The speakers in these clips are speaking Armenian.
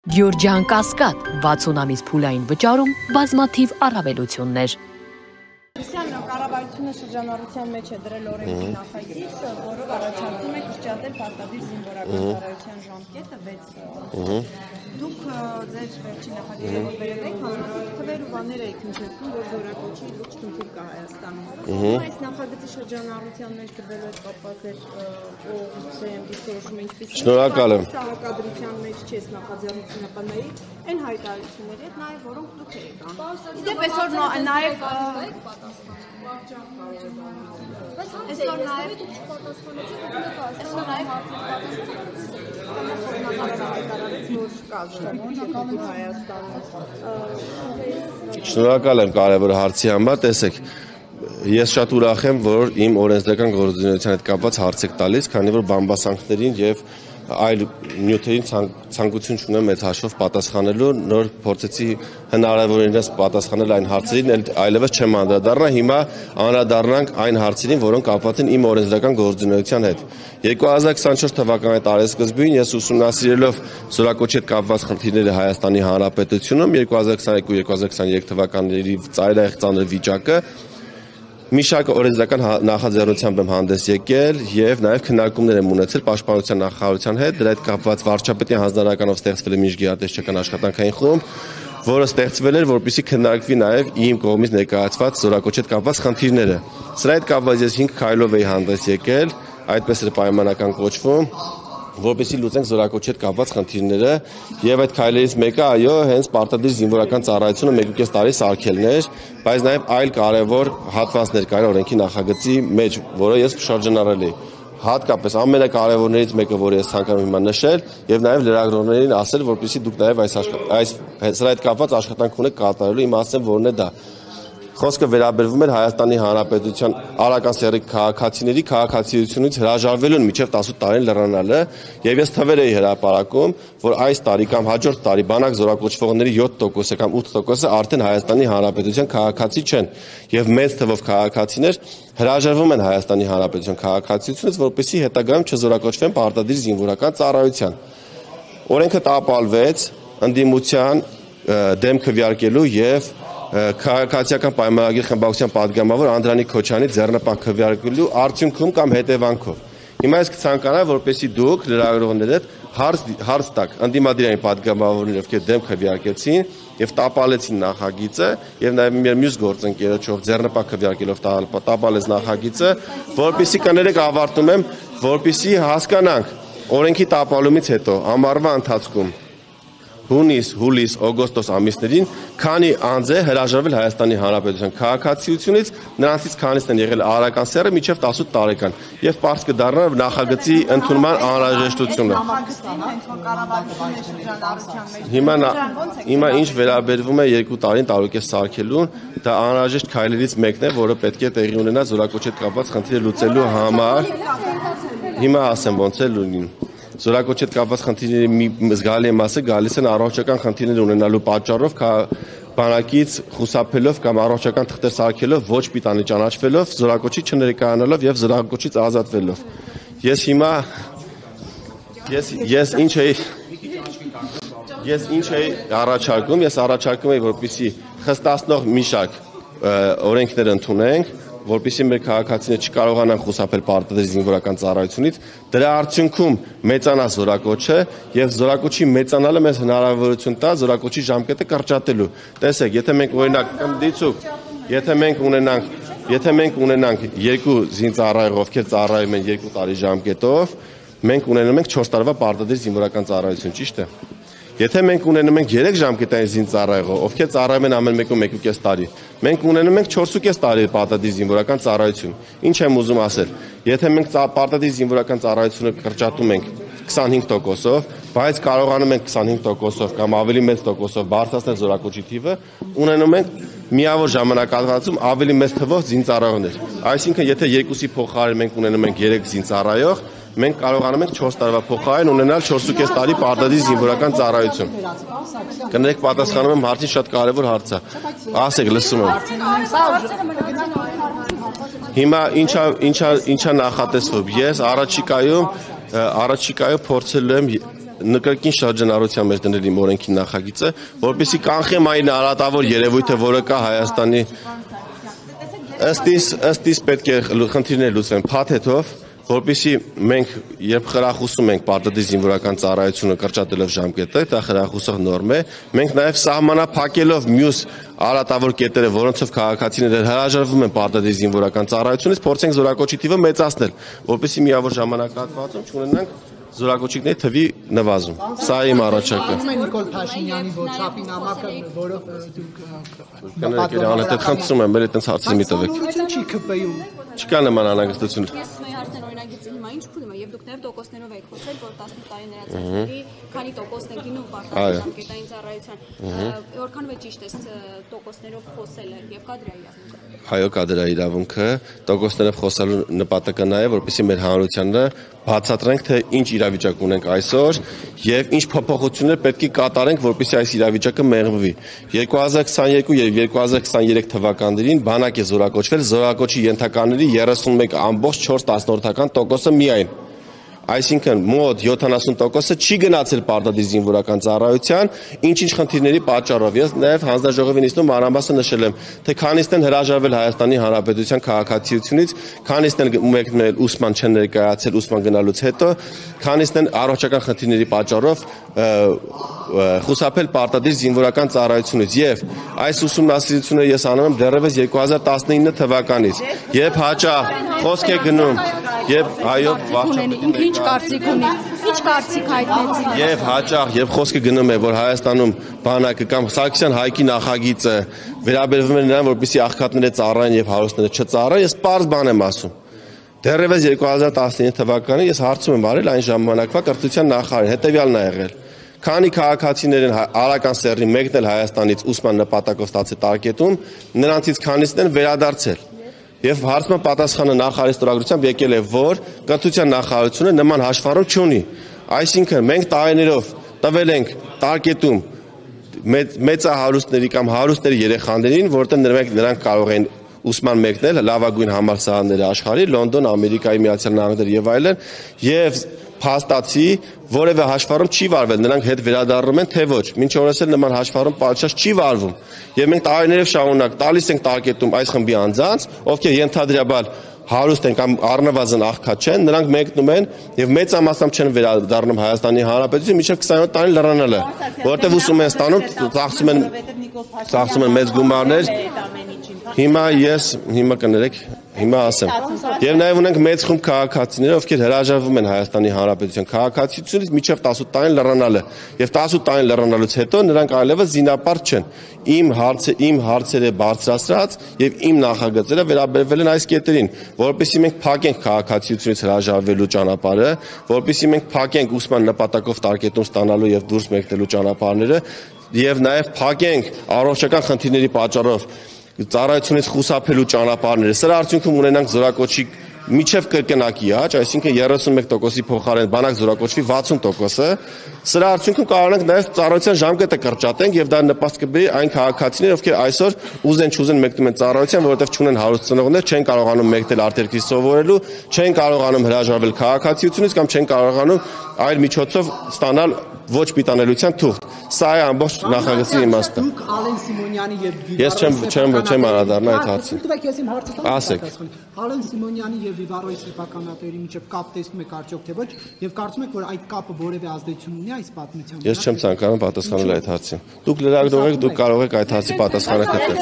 Գյորջյան Կասկադ 60 ամիս փուլային վճարում բազմաթիվ առավելություններ։ Կառավարությունը շրջանառության մեջ է դրել օրենքի նախագիծ, որով առաջարկում է կրճատել պարտադիր զինվորական ծառայության ժամկետը 6 Դուք ձեր վերջին նախագիծը որ բերել եք, հանրապետական թվեր ու բաներ եք հնչեցնում, որ զորակոչի լուրջ խնդիր կա Հայաստանում։ Այս նախագծի շրջանառության մեջ դրվելու հետ կապված էր ՕՍԵՄ-ի որոշումը ինչպես։ Շնորհակալ եմ։ Հակադրության մեջ չես նախաձեռնությունը բների, այն հայտարարությունների հետ նաև որոնք դուք եք անում։ Դե այսօր նաև Շնորհակալ եմ կարևոր հարցի համար, տեսեք, ես շատ ուրախ եմ, որ իմ օրենսդրական գործունեության հետ կապված հարց եք տալիս, քանի որ բամբասանքներին եւ այլ նյութերին ցանկություն չունեմ մեծ հաշվով պատասխանելու, նոր փորձեցի հնարավորինս պատասխանել այն հարցերին, այլևս չեմ անդրադառնա, հիմա անդրադառնանք այն հարցերին, որոնք կապված են իմ օրենսդրական գործունեության հետ։ 2024 թվականի տարեսկզբին ես ուսումնասիրելով զորակոչի հետ կապված խնդիրները Հայաստանի Հանրապետությունում 2022-2023 թվականների ծայրահեղ ծանր վիճակը մի շարք օրենսդրական նախաձեռնությամբ եմ հանդես եկել եւ նաեւ քննարկումներ եմ ունեցել Պաշտպանության նախարարության հետ, դրա հետ կապված վարչապետի հանձնարարականով ստեղծվել է միջգերատեսչական աշխատանքային խումբ, որը ստեղծվել էր, որպեսզի քննարկվի նաեւ իմ կողմից ներկայացված զորակոչի հետ կապված խնդիրները։ Սրա հետ կապված ես 5 քայլով էի հանդես եկել, այդպես էր պայմանական կոչվում, որպեսզի լուծենք զորակոչի հետ կապված խնդիրները եւ այդ քայլերից մեկը այո հենց պարտադիր զինվորական ծառայությունը 1.5 տարի սարքելն էր, բայց նաեւ այլ կարեւոր հատվածներ կային օրենքի նախագծի մեջ, որը ես շրջանառել էի։ Հատկապես ամենակարևորներից մեկը, որը ես ցանկանում եմ հիմա նշել եւ նաեւ լրագրողներին ասել, որպեսզի դուք նաեւ այս սրա հետ կապված աշխատանք ունեք կատարելու, իմ ասեմ որն է դա։ Խոսքը վերաբերվում էր Հայաստանի Հանրապետության Արաքան սեռի քաղաքացիների քաղաքացիությունից հրաժարվելուն մինչև 18 տարին լրանալը եւ ես թվեր էի հրապարակում, որ այս տարի կամ հաջորդ տարի բանակ զորակոչվողների 7%-ը կամ 8%-ը արդեն Հայաստանի Հանրապետության քաղաքացի չեն եւ մեծ թվով քաղաքացիներ հրաժարվում են Հայաստանի Հանրապետության քաղաքացիությունից, որպեսզի հետագայում չզորակոչվեն պարտադիր զինվորական ծառայության։ Օրենքը տապալվեց ընդդիմության դեմ քվեարկելու եւ քաղաքացիական պայմանագրի խմբակցության պատգամավոր Անդրանիկ Քոչյանի ձեռնպահ քվեարկելու արդյունքում կամ հետևանքով։ Հիմա ես կցանկանամ, որպեսզի դուք լրագրողները հարց տաք ընդդիմադիրային պատգամավորներին, ովքեր դեմ քվեարկեցին եւ տապալեցին նախագիծը եւ նաեւ մեր մյուս գործընկերոջով ձեռնպահ քվեարկելով տապալեց նախագիծը, որպեսզի կներեք ավարտում եմ, որպեսզի հասկանանք օրենքի տապալումից հետո ամառվա ընթացքում հունիս, հուլիս, օգոստոս ամիսներին քանի անձ է հրաժարվել Հայաստանի Հանրապետության քաղաքացիությունից, նրանցից քանիսն են եղել Արաքան սեռը մինչև 18 տարեկան եւ պարզ կդառնա նախագծի ընդունման անհրաժեշտությունը։ Հիմա ինչ վերաբերվում է 2 տարին տարուկես սարքելուն, դա անհրաժեշտ քայլերից մեկն է, որը պետք է տեղի ունենա զորակոչի հետ կապված խնդիրը լուծելու համար։ Հիմա ասեմ ոնց է լինում։ Զորակոչի հետ կապված խնդիրների մի զգալի մասը գալիս են առողջական խնդիրներ ունենալու պատճառով բանակից խուսափելով կամ առողջական թղթեր սարքելով ոչ պիտանի ճանաչվելով, զորակոչի չներկայանալով եւ զորակոչից ազատվելով։ Ես հիմա ինչ էի առաջարկում, ես առաջարկում էի, որպեսզի խստացնող մի շարք օրենքներ ընդունենք, որպեսզի մեր քաղաքացիները չկարողանան խուսափել պարտադիր զինվորական ծառայությունից, դրա արդյունքում մեծանա զորակոչը եւ զորակոչի մեծանալը մեզ հնարավորություն տա զորակոչի ժամկետը կրճատելու։ Տեսեք, եթե մենք օրինակ դիցուկ, եթե մենք ունենանք 2 զինծառայող, ովքեր ծառայում են 2 տարի ժամկետով, մենք ունենում ենք 4 տարվա պարտադիր զինվորական ծառայություն, ճիշտ է։ Եթե մենք ունենում ենք 3 ժամկետային զինծառայող, ովքեր ծառայում են ամեն մեկում 1.5 տարի, մենք ունենում ենք 4.5 տարի պարտադիր զինվորական ծառայություն։ Ինչ եմ ուզում ասել, եթե մենք պարտադիր զինվորական ծառայությունը կրճատում ենք 25%-ով, բայց կարողանում ենք 25%-ով կամ ավելի մեծ տոկոսով բարձրացնել զորակոչի թիվը, ունենում ենք միավոր ժամանակահատվածում ավելի մեծ թվով զինծառայողներ։ Այսինքն, եթե 2-ի փոխարեն մենք ունենում ենք 3 զինծառայող, մենք կարողանում ենք 4 տարվա փոխարեն ունենալ 4.5 տարի պարտադիր զինվորական ծառայություն։ Կներեք պատասխանում եմ հարցին, շատ կարևոր հարց է։ Ասեք, լսում եմ։ Հիմա ինչա նախատեսվում։ Ես առաջիկայում փորձելու եմ նկրկին շրջանառության մեջ դնել իմ օրենքի նախագիծը, որպեսզի կանխեմ այն արատավոր երևույթը, որը կա Հայաստանի ըստ իս պետք է խնդիրներ լուծվեն փաթեթով, որպեսզի մենք երբ խրախուսում ենք պարտադիր զինվորական ծառայությունը կրճատելով ժամկետը, դա խրախուսող նորմ է, մենք նաև սահմանափակելով մյուս արատավոր կետերը, որոնցով քաղաքացիները հրաժարվում են պարտադիր զինվորական ծառայությունից, փորձենք զորակոչի թիվը մեծացնել, որպեսզի միավոր ժամանակահատվածում չունենանք զորակոչիկների թվի նվազում։ Սա իմ առաջարկը։ Նիկոլ Փաշինյանի WhatsApp-ի նամակը, որով դուք խնդրում եմ, մեր այդպես հարցի մի տվեք։ չի ԿՊ-ում։ Չկա նման անհանգստություն։ Հարցն օրինագիծը հիմա ինչ փուլում է, եւ դուք նաև տոկոսներով եք խոսել, որ 18 տարի ներածների քանի տոկոսն է գինում պարտադիր ժամկետային ծառայության։ Որքանով է ճիշտ է տոկոսներով խոսելը եւ կա դրա իրավունքը։ Այո, կա դրա իրավունքը, տոկոսներով խոսալու նպատակը նա է, որպեսզի մեր հանրությանը բացատրենք, թե ինչ իրավիճակ ունենք այսօր եւ ինչ փոփոխություններ պետք է կատարենք, որպեսզի այս իրավիճակը մեղմվի։ 2022 եւ 2023 թվականներին բանակ է զորակոչվել զորակոչի ենթականների 31.4% միայն։ Այսինքն մոտ 70%-ը չի գնացել պարտադիր զինվորական ծառայության, ինչ-ինչ խնդիրների պատճառով։ Ես նաև հանձնաժողովի նիստում մանրամասն նշել եմ, թե քանիսն են հրաժարվել Հայաստանի Հանրապետության քաղաքացիությունից, քանիսն են մեկնել ուսման չեն ներկայացել ուսման գնալուց հետո, քանիսն են առողջական խնդիրների պատճառով խուսափել պարտադիր զինվորական ծառայությունից եւ այս ուսումնասիրությունը ես անում եմ դեռևս 2019 թվականից, երբ հաճախ խոսք է գնում եւ այո Ինչ կարծիք ունի, ինչ կարծիք հայտնեցին։ Եվ հաճախ, երբ խոսքը գնում է, որ Հայաստանում բանակը կամ Սարգսյան Հայկի նախագիծը վերաբերվում է նրան, որպեսզի աղքատները ծառայեն եւ հարուստները չծառայեն, ես պարզ բան եմ ասում։ Դեռևս 2019 թվականին ես հարցում եմ արել այն ժամանակվա կրթության նախարարին, հետեւյալն է եղել. Քանի քաղաքացիներ են արական սեռի մեկնել Հայաստանից ուսման նպատակով ստացել տարկետում, նրանցից քանիսն են վերադարձել։ Եվ հարցման պատասխանը նախարարի ստորագրությամբ եկել է, որ կրթության նախարարությունը նման հաշվառում չունի։ Այսինքն մենք տարիներով տվել ենք տարկետում մեծահարուստների կամ հարուստների երեխաներին, որտեղ նրանք կարող են ուսման մեկնել լավագույն համալսարանները աշխարհի, Լոնդոն, Ամերիկայի Միացյալ Նահանգներ եւ այլն, եւ փաստացի որևէ հաշվառում չի վարվել, նրանք հետ վերադառնում են, թե ոչ։ Մինչ օրս էլ նման հաշվառում պատշաճ չի վարվում։ Եվ մենք տարիներով շարունակ տալիս ենք տարկետում այս խմբի անձանց, ովքեր ենթադրաբար հարուստ են կամ առնվազն աղքատ չեն, նրանք մեկնում են եւ մեծամասամբ չեն վերադառնում Հայաստանի Հանրապետություն մինչեւ 27 տարի լրանալը, որտեղ ուսում են ստանում, ծախսում են մեծ գումարներ։ Հիմա կներեք, հիմա ասեմ։ Եվ նաև ունենք մեծ խումբ քաղաքացիներ, ովքեր հրաժարվում են Հայաստանի Հանրապետության քաղաքացիությունից մինչև 18 տարին լրանալը։ Եվ 18 տարին լրանալուց հետո նրանք այլևս զինապարտ չեն։ Իմ հարցերը բարձրացրած եւ իմ նախագծերը վերաբերվել են այս կետերին, որովհետեւ մենք փակենք քաղաքացիությունից հրաժարվելու ճանապարհը, որովհետեւ մենք փակենք ուսման նպատակով տարկետում ստանալու եւ դուրս մեկնելու ճանապարհները եւ նաեւ փակենք առողջական խնդիրների պատճառով ծառայությունից խուսափելու ճանապարհները։ Սրա արդյունքում ունենանք զորակոչի միջև կրկնակի աճ, այսինքն 31%-ի փոխարեն բանակ զորակոչվի 60%-ը։ Սրա արդյունքում կարող ենք նաև ծառայության ժամկետը կրճատենք եւ դա նպաստ կբերի այն քաղաքացիներին, ովքեր այսօր ուզեն մեկնում են ծառայության, որովհետեւ չունեն հարուստ ծնողներ, չեն կարողանում մեկնել արտերկրի սովորելու, չեն կարողանում հրաժարվել քաղաքացիությունից կամ չեն կարողանում այլ միջոցով ստանալ ոչ պիտանելիության թուղթ։ Սա է ամբողջ նախագծի իմաստը։ Դուք Ալեն Սիմոնյանի եւ Ես չեմ անդառնա այդ հարցին։ Դուք ես իմ հարցը Ասեք։ Ալեն Սիմոնյանի եւ Վիվարոյի սեփականատերերի միջև կապ տեսնում եք արդյոք թե ոչ եւ կարծում եք որ այդ կապը որևէ ազդեցություն ունի այս պատմության վրա։ Ես չեմ ցանկանում պատասխանել այդ հարցին։ Դուք լրագրող եք, դուք կարող եք այդ հարցի պատասխանը գտնել։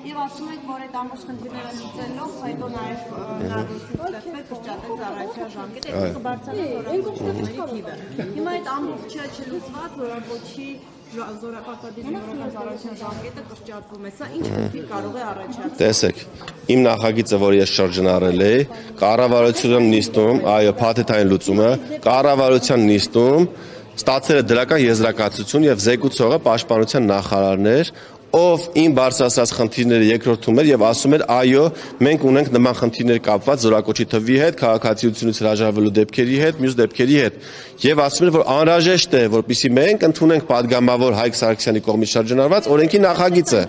Եվ ասում եք, որ այդ ամբողջ խնդիրները լուծելով, հետո նաև հնարավորություն ստեղծվել կրճատել ծառայության ժամկետը, ඒක կբարձրանա զորակոչների թիվը։ Հիմա այդ ամբողջը չլուծված զորակոչի զորապարտադիր զինվորական ծառայության ժամկետը կրճատվում է։ Սա ինչ խնդիր կարող է առաջացնել։ Տեսեք, իմ նախագիծը, որ ես շրջանառել էի, կառավարության նիստում, այո, փաթեթային լուծումը, կառավարության նիստում ստացել է դրական եզրակացություն եւ զեկուցողը պաշտպանության նախարարն էր, ով իմ բարձրացրած խնդիրները երկրորդում էր եւ ասում էր այո մենք ունենք նման խնդիրներ կապված զորակոչի թվի հետ, քաղաքացիությունից հրաժարվելու դեպքերի հետ, մյուս դեպքերի հետ եւ ասում էր որ անհրաժեշտ է որպեսզի մենք ընդունենք падգամավոր Հայկ Սարգսյանի կողմից շրջանառված օրենքի նախագիծը։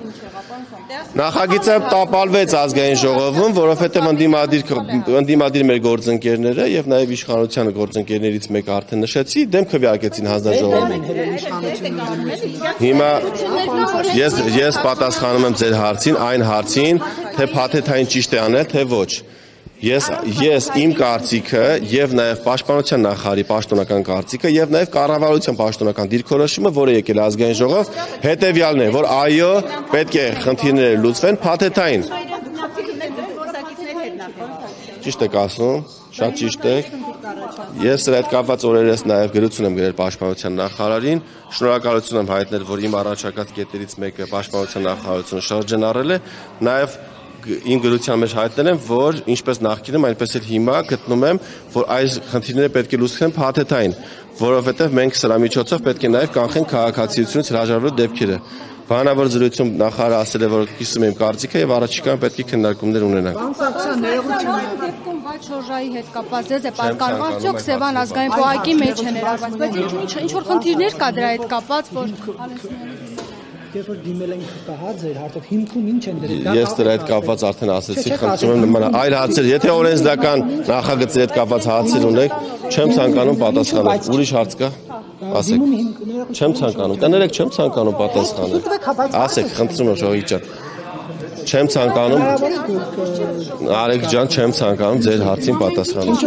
Նախագիծը տապալվեց ազգային ժողովում, որովհետև ընդդիմադիր մեր գործընկերները եւ նաեւ իշխանության գործընկերներից մեկը արդեն նշեցի, դեմ քվեարկեցին հանձնաժողովում։ Հիմա ես պատասխանում եմ ձեր հարցին, այն հարցին, թե փաթեթային ճիշտ է անել, թե ոչ։ Ես իմ կարծիքը եւ նաեւ պաշտպանության նախարարի պաշտոնական կարծիքը եւ նաեւ կառավարության պաշտոնական դիրքորոշումը, որը եկել ազգային ժողով, հետեւյալն է, որ այո, պետք է խնդիրները լուծվեն փաթեթային։ Ճիշտ եք ասում, շատ ճիշտ եք։ Ես սրա հետ կապված օրերս նաեւ գրություն եմ գրել պաշտպանության նախարարին, շնորհակալություն եմ հայտնել, որ իմ առաջարկած կետերից մեկը պաշտպանության նախարարությունը շրջանառել է, նաեւ իմ գրության մեջ հայտնել եմ, որ ինչպես նախկինում, այնպես էլ հիմա գտնում եմ, որ այս խնդիրները պետք է լուծվեն փաթեթային, որովհետև մենք սրա միջոցով պետք է նաև կանխենք քաղաքացիությունից հրաժարվելու դեպքերը։ Բանավոր զրույցում նախարարը ասել է, որ կիսում եմ կարծիքը եւ առաջիկայում պետք է քննարկումներ ունենանք։ Դեպքում Վայ Շորժայի հետ կապված է պատկանում, արդյոք Սևան ազգային պոակի մեջ է ներառված, բայց ինչ որ խնդիրներ կա դրա հետ կապված, որ Երբ որ դիմել ենք տահա ձեր հարցով հիմքում ինչ են դրել։ Ես դրա հետ կապված արդեն ասեցի, խնդրում եմ նման այլ հարցեր, եթե օրենսդրական նախագծի հետ կապված հարցեր ունեք, չեմ ցանկանում պատասխանել։ Ուրիշ հարց կա։ Ասեք։ Չեմ ցանկանում։ Կներեք, չեմ ցանկանում պատասխանել։ Ասեք, խնդրում եմ ժողովի ջան։ Չեմ ցանկանում։ Արեգ ջան, չեմ ցանկանում ձեր հարցին պատասխանել։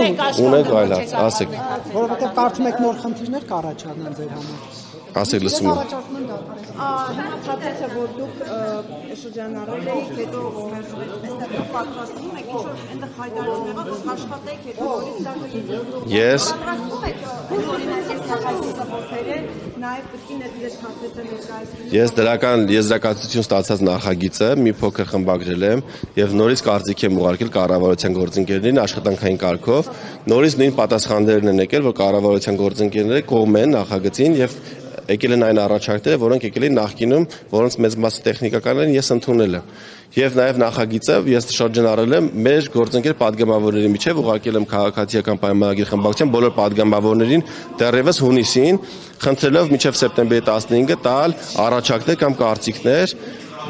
Ունեք այլ հարց, ասեք։ Որովհետև կարծում եք նոր խնդիրներ կառաջանան ձեր համար։ Ասեք, լսում եմ։ Հիմա փաթեթը, որ դուք շրջանառել եք, հետո այստեղ պատրաստվում եք, ինչ-որ այնտեղ հայտարարում եղավ, որ աշխատեք, հետո որից դա Ես պատրաստվում եք, օրինակ այս նախագծը նաև պետք է ներդրել փաթեթը ներկայացնել։ Ես դրական եզրակացություն ստացած նախագիծը մի փոքր խմբագրել եմ եւ նորից կարծիք եմ ուղարկել կառավարության գործընկերներին աշխատանքային կարգով, նորից նույն պատասխաններն են եկել, որ կառավարության գործընկերները կողմ են նախագծին եւ եկել են այն առաջարկները, որոնք եկել են նախկինում, որոնց մեծ մասը տեխնիկական են, ես ընդունել եմ։ Եվ նաև նախագիծը ես շրջանառել եմ մեր գործընկեր падգամավորների միջև, ուղարկել եմ քաղաքացիական պայմանագիր խմբակցության բոլոր падգամավորներին դեռևս հունիսին, խնդրելով մինչև սեպտեմբերի 15-ը տալ առաջարկներ կամ կարծիքներ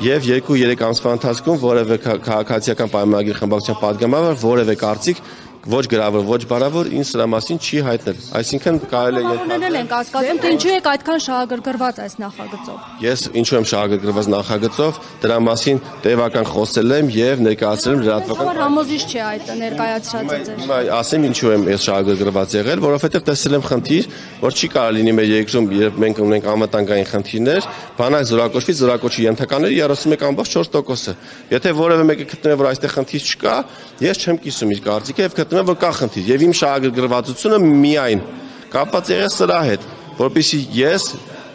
եւ 2-3 ամսվա ընթացքում որևէ քաղաքացիական պայմանագիր խմբակցության падգամավոր որևէ կարծիք ոչ գրավոր, ոչ բանավոր ինձ սրա մասին չի հայտնել։ Այսինքն կարելի է Ունենել ենք հասկացում, թե ինչու եք այդքան շահագրգռված այս նախագծով։ Ես ինչու եմ շահագրգռված նախագծով, դրա մասին տևական խոսել եմ եւ ներկայացրել եմ լրատվական։ Համոզիչ չէ այդ ներկայացրածը ձեր։ Հիմա ասեմ ինչու եմ ես շահագրգռված եղել, որովհետեւ տեսել եմ խնդիր, որ չի կարող լինի մեր երկրում, երբ մենք ունենք անվտանգային խնդիրներ, բանակ զորակոչվի, զորակոչի ենթականների 31.4%-ը։ Եթե որևէ մեկը գտնում է, որ այստեղ խնդիր չկա, ես չեմ կիսում իր կարծիքը եւ գտնում եմ, որ կա խնդիր եւ իմ շահագրգռվածությունը միայն կապված եղել սրա հետ, որպեսզի ես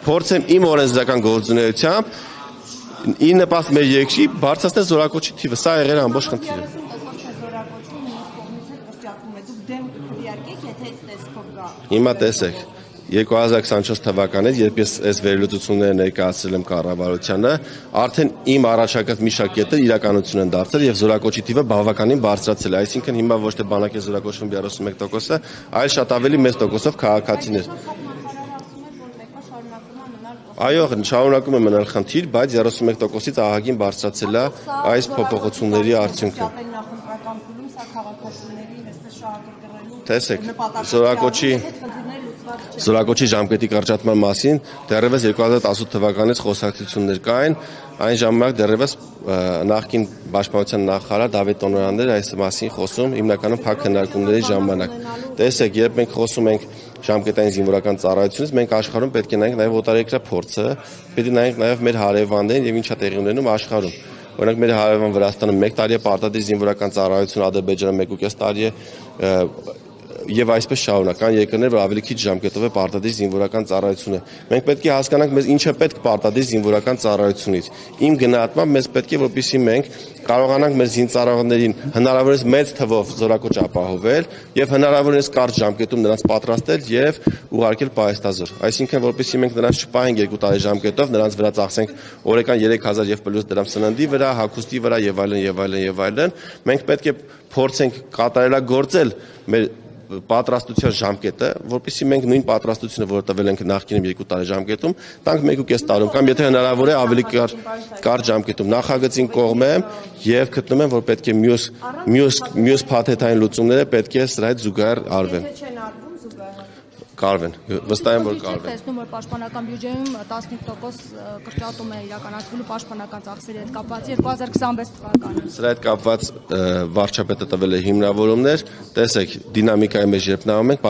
փորձեմ իմ օրենսդրական գործունեությամբ ի նպաստ մեր երկրի բարձրացնել զորակոչի թիվը, սա եղել է ամբողջ խնդիրը։ Հիմա տեսեք 2024 թվականից, երբ ես այս վերլուծությունները ներկայացրել եմ կառավարությանը, արդեն իմ առաջարկած մի շարք կետեր իրականություն են դարձել եւ զորակոչի թիվը բավականին բարձրացել է։ Այսինքն հիմա ոչ թե բանակ է զորակոչվում 31%-ը, այլ շատ ավելի մեծ տոկոսով քաղաքացիներ։ Այո, շարունակում է մնալ խնդիր, բայց 31%-ից ահագին բարձրացել է այս փոփոխությունների արդյունքը։ Տեսեք, զորակոչի ժամկետի կրճատման մասին դեռևս 2018 թվականից խոսակցություններ կային, այն ժամանակ դեռևս նախկին պաշտպանության նախարար Դավիթ Տոնոյանն էր այս մասին խոսում հիմնականում փակ քննարկումների ժամանակ։ Տեսեք, երբ մենք խոսում ենք ժամկետային զինվորական ծառայությունից, մենք աշխարհում պետք է նայենք նաև օտարերկրյա փորձը, պետք է նայենք նաև մեր հարևաններին եւ ինչա տեղի ունենում աշխարհում։ Օրինակ մեր հարևան Վրաստանը 1 տարի է պարտադիր զինվորական ծառայություն, Ադրբեջանը 1.5 տարի է եւ այսպես շարունակ կան երկրներ, որ ավելի քիչ ժամկետով է պարտադիր զինվորական ծառայությունը։ Մենք պետք է հասկանանք մեզ ինչ է պետք պարտադիր զինվորական ծառայությունից։ Իմ գնահատմամբ մեզ պետք է որպեսզի մենք կարողանանք մեր զինծառայողներին հնարավորինս մեծ թվով զորակոչ ապահովել եւ հնարավորինս կարճ ժամկետում նրանց պատրաստել եւ ուղարկել պահեստազոր։ Այսինքն որպեսզի մենք նրանց չպահենք 2 տարի ժամկետով, նրանց վրա ծախսենք օրական 3000 եւ պլյուս դրամ սննդի վրա, հագուստի վրա եւ այլն եւ այլն եւ այլն, մենք պետք է փորձենք կատարելագործել մեր պատրաստության ժամկետը, որպեսզի մենք նույն պատրաստությունը, որը տվել ենք նախկինում 2 տարի ժամկետում, տանք 1.5 տարում կամ եթե հնարավոր է ավելի կարճ ժամկետում նախագծին կողմեմ եւ գտնում եմ, որ պետք է մյուս փաթեթային լուծումները պետք է սրա հետ զուգահեռ արվեն։ Կարվեն, վստահ եմ, որ կարվեն։ Տեսնում որ պաշտպանական բյուջեում 15% կրճատում է իրականացվելու պաշտպանական ծախսերի հետ կապված 2026 թվականին։ Սրա հետ կապված վարչապետը տվել է հիմնավորումներ, տեսեք, դինամիկայի մեջ երբ նայում ենք,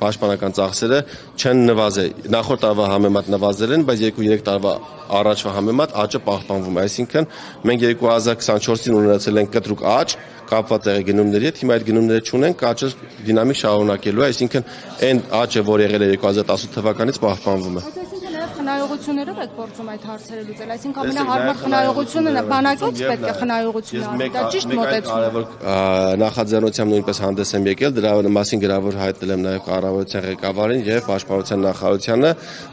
պաշտպանական ծախսերը չեն նվազել, նախորդ տարվա համեմատ նվազել են, բայց 2-3 տարվա առաջվա համեմատ աճը պահպանվում է, այսինքն մենք 2024-ին ունեցել ենք կտրուկ աճ, կապված եղել գնումների հետ, հիմա այդ գնումները չունենք, աճը դինամիկ շարունակելու է, այսինքն այն աճը, որ եղել է 2018 թվականից պահպանվում է։ Խնայողություններով եք փորձում այդ հարցերը լուծել, այսինքն ամենահարմար խնայողությունը բանակից պետք է խնայողություն արվի, դա ճիշտ մոտեցում է։ Նախաձեռնությամբ նույնպես հանդես եմ եկել, դրա մասին գրավոր հայտնել եմ նաև կառավարության ղեկավարին եւ պաշտպանության նախարարությանը,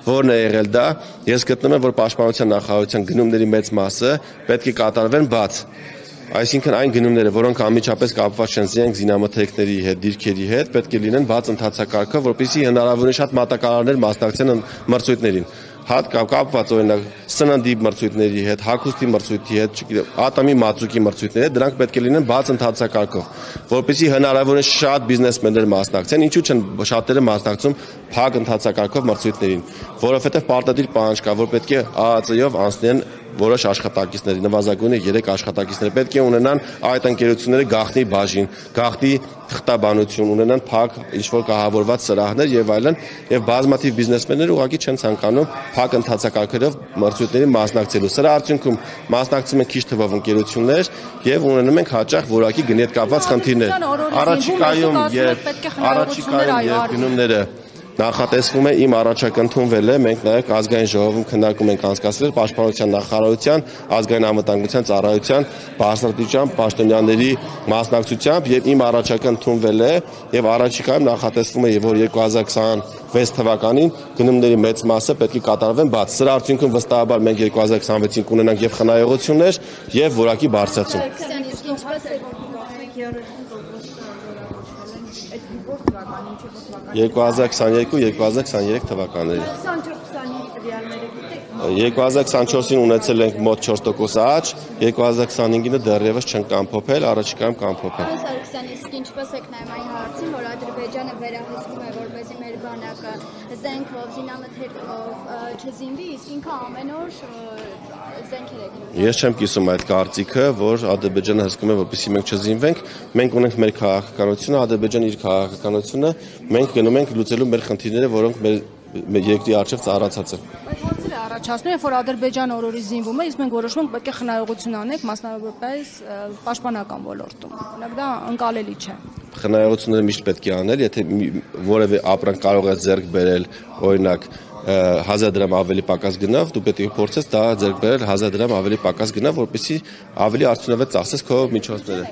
որն է եղել դա, ես գտնում եմ, որ պաշտպանության նախարարության գնումների մեծ մասը պետք է կատարվեն բաց։ Այսինքն այն գնումները, որոնք անմիջապես կապված չեն զենք զինամթերքների հետ, դիրքերի հետ, պետք է լինեն բաց ընթացակարգով, որպեսզի հնարավորին շատ մատակարարներ մասնակցեն մրցույթներին։ Կապված օրինակ սննդի մրցույթների հետ, հագուստի մրցույթի հետ, ատոմի մածուկի մրցույթների հետ, դրանք պետք է լինեն բաց ընթացակարգով, որպեսզի հնարավորին շատ բիզնեսմեններ մասնակցեն, ինչու չեն շատերը մասնակցում փակ ընթացակարգով մրցույթներին, որովհետև պարտադիր պահանջ կա, որ պետք է ԱԱԾ-ով անցնեն որոշ աշխատակիցների, նվազագույնը 3 աշխատակիցներ պետք է ունենան այդ ընկերությունները գաղտնի բաժին, գաղտնի թղթաբանություն, ունենան փակ ինչ-որ կահավորված սրահներ եւ այլն, եւ բազմաթիվ բիզնեսմեններ ուղղակի չեն ցանկանում փակ ընթացակարգերով մրցույթների մասնակցելու։ Սրա արդյունքում մասնակցում են քիչ թվով ընկերություններ եւ ունենում ենք հաճախ որակի գնի հետ կապված խնդիրներ։ Առաջիկայում երբ գնումները նախատեսվում է իմ առաջարկը ընդունվել է, մենք նաև ազգային ժողովում քննարկում ենք անցկացրել պաշտպանության նախարարության, ազգային անվտանգության ծառայության, բարձրաստիճան պաշտոնյաների մասնակցությամբ եւ իմ առաջարկը ընդունվել է եւ առաջիկայում նախատեսվում է, որ 2026 թվականին գնումների մեծ մասը պետք է կատարվեն բաց։ Սրա արդյունքում վստահաբար մենք 2026-ին կունենանք եւ խնայողություններ եւ որակի բարձրացում։ 2022-2023 թվականների։ 2024-ին ունեցել ենք մոտ 4% աճ, 2025-ը դեռևս չենք ամփոփել, առաջիկայում կամփոփենք։ Իսկ ինչպես եք նայում այն հարցին, որ Ադրբեջանը վերահսկում է, որպեսզի մեր բանակը զենքով, զինամթերքով չզինվի, իսկ ինքը ամեն օր զենքեր է գնում։ Ես չեմ կիսում այդ կարծիքը, որ Ադրբեջանը հսկում է, որպեսզի մենք չզինվենք, մենք ունենք մեր քաղաքականությունը, Ադրբեջանը իր քաղաքականությունը, մենք գնում ենք լուծելու մեր խնդիրները, որոնք մեր երկրի առջև ծառացած են։ Բայց հարցերը առաջացնում են, որ Ադրբեջանը օրորի զինվում է, իսկ մենք որոշում ենք պետք է խնայողություն անենք, մասնավորապես պաշտպանական ոլորտում։ Օրինակ դա ընկալելի չէ։ Խնայողությունները միշտ պետք է անել, եթե որևէ ապրանք կարող է ձեռք բերել, օրինակ 1000 դրամ ավելի պակաս գնավ, դու պետք է փորձես դա ձեռք բերել 1000 դրամ ավելի պակաս գնավ, որպեսզի ավելի արդյունավետ ծախսես քո միջոցները։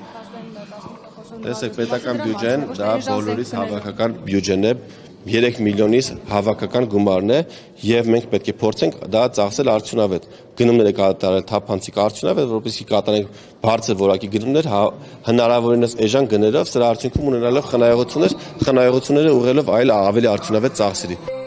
Տեսեք, պետական բյուջեն դա բոլորից հավաքական բյուջեն է, 3 միլիոնից հավաքական գումարն է եւ մենք պետք է փորձենք դա ծախսել արդյունավետ։ Գնումները կատարել թափանցիկ արդյունավետ, որովհետեւ կատարենք բարձր որակի գնումներ հնարավորինս էժան գներով, սրա արդյունքում ունենալով խնայողությունները ուղղելով այլ ավելի արդյունավետ ծախսերի։